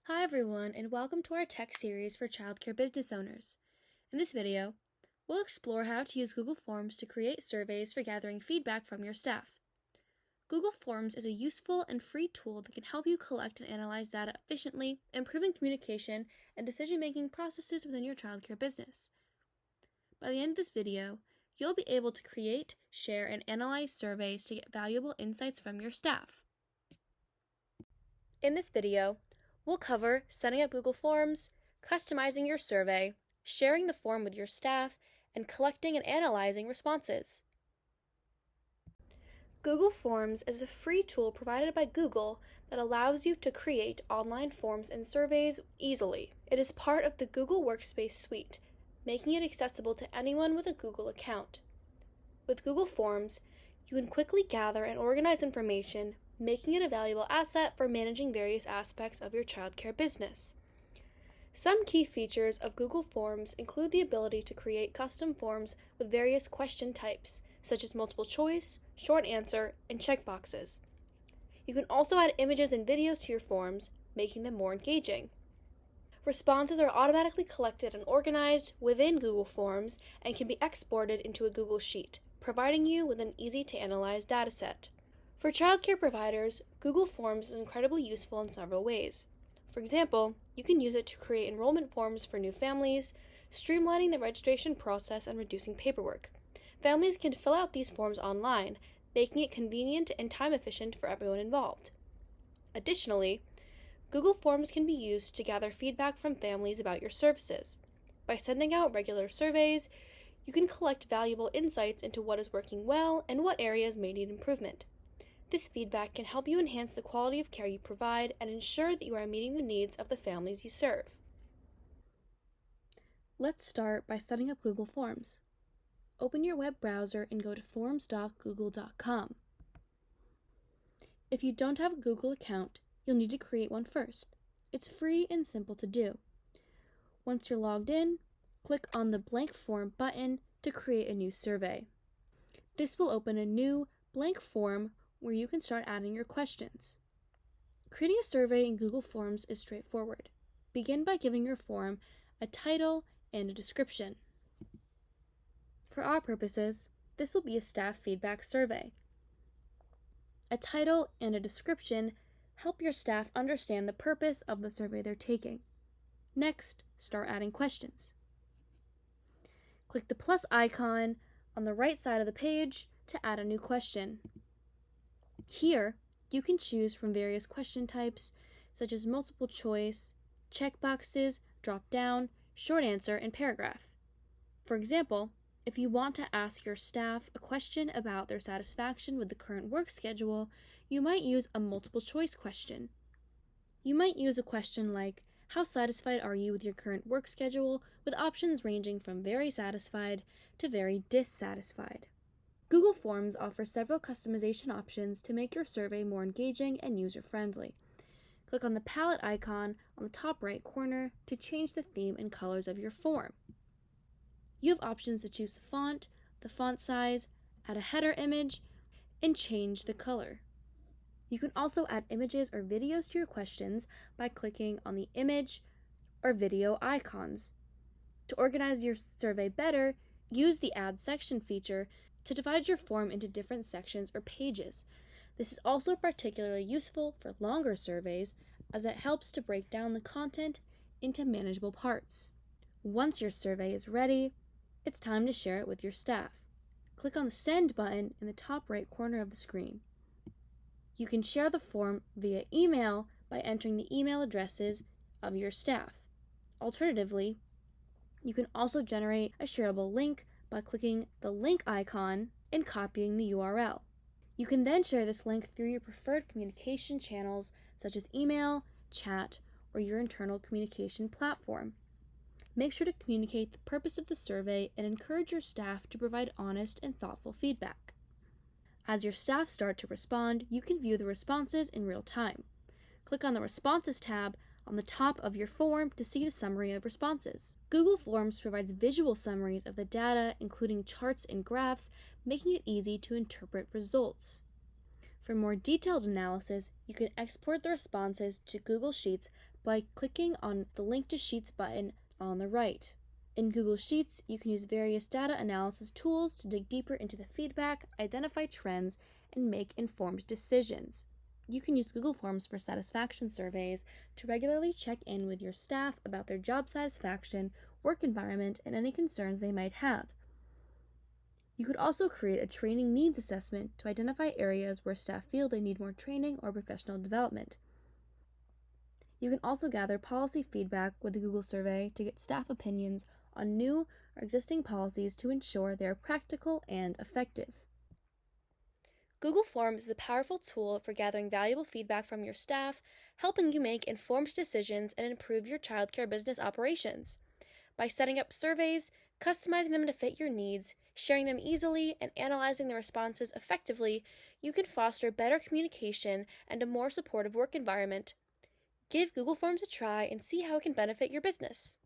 Hi everyone, and welcome to our tech series for childcare business owners. In this video, we'll explore how to use Google Forms to create surveys for gathering feedback from your staff. Google Forms is a useful and free tool that can help you collect and analyze data efficiently, improving communication and decision-making processes within your childcare business. By the end of this video, you'll be able to create, share, and analyze surveys to get valuable insights from your staff. In this video, we'll cover setting up Google Forms, customizing your survey, sharing the form with your staff, and collecting and analyzing responses. Google Forms is a free tool provided by Google that allows you to create online forms and surveys easily. It is part of the Google Workspace suite, making it accessible to anyone with a Google account. With Google Forms, you can quickly gather and organize information, making it a valuable asset for managing various aspects of your childcare business. Some key features of Google Forms include the ability to create custom forms with various question types, such as multiple choice, short answer, and checkboxes. You can also add images and videos to your forms, making them more engaging. Responses are automatically collected and organized within Google Forms and can be exported into a Google Sheet, providing you with an easy-to-analyze dataset. For childcare providers, Google Forms is incredibly useful in several ways. For example, you can use it to create enrollment forms for new families, streamlining the registration process and reducing paperwork. Families can fill out these forms online, making it convenient and time-efficient for everyone involved. Additionally, Google Forms can be used to gather feedback from families about your services. By sending out regular surveys, you can collect valuable insights into what is working well and what areas may need improvement. This feedback can help you enhance the quality of care you provide and ensure that you are meeting the needs of the families you serve. Let's start by setting up Google Forms. Open your web browser and go to forms.google.com. If you don't have a Google account, you'll need to create one first. It's free and simple to do. Once you're logged in, click on the blank form button to create a new survey. This will open a new blank form where you can start adding your questions. Creating a survey in Google Forms is straightforward. Begin by giving your form a title and a description. For our purposes, this will be a staff feedback survey. A title and a description help your staff understand the purpose of the survey they're taking. Next, start adding questions. Click the plus icon on the right side of the page to add a new question. Here, you can choose from various question types, such as multiple choice, checkboxes, drop-down, short answer, and paragraph. For example, if you want to ask your staff a question about their satisfaction with the current work schedule, you might use a multiple choice question. You might use a question like, how satisfied are you with your current work schedule, with options ranging from very satisfied to very dissatisfied. Google Forms offers several customization options to make your survey more engaging and user-friendly. Click on the palette icon on the top right corner to change the theme and colors of your form. You have options to choose the font size, add a header image, and change the color. You can also add images or videos to your questions by clicking on the image or video icons. To organize your survey better, use the Add Section feature to divide your form into different sections or pages. This is also particularly useful for longer surveys as it helps to break down the content into manageable parts. Once your survey is ready, it's time to share it with your staff. Click on the Send button in the top right corner of the screen. You can share the form via email by entering the email addresses of your staff. Alternatively, you can also generate a shareable link by clicking the link icon and copying the URL. You can then share this link through your preferred communication channels such as email, chat, or your internal communication platform. Make sure to communicate the purpose of the survey and encourage your staff to provide honest and thoughtful feedback. As your staff start to respond, you can view the responses in real time. Click on the Responses tab on the top of your form to see the summary of responses. Google Forms provides visual summaries of the data, including charts and graphs, making it easy to interpret results. For more detailed analysis, you can export the responses to Google Sheets by clicking on the Link to Sheets button on the right. In Google Sheets, you can use various data analysis tools to dig deeper into the feedback, identify trends, and make informed decisions. You can use Google Forms for satisfaction surveys to regularly check in with your staff about their job satisfaction, work environment, and any concerns they might have. You could also create a training needs assessment to identify areas where staff feel they need more training or professional development. You can also gather policy feedback with the Google survey to get staff opinions on new or existing policies to ensure they are practical and effective. Google Forms is a powerful tool for gathering valuable feedback from your staff, helping you make informed decisions and improve your childcare business operations. By setting up surveys, customizing them to fit your needs, sharing them easily, and analyzing the responses effectively, you can foster better communication and a more supportive work environment. Give Google Forms a try and see how it can benefit your business.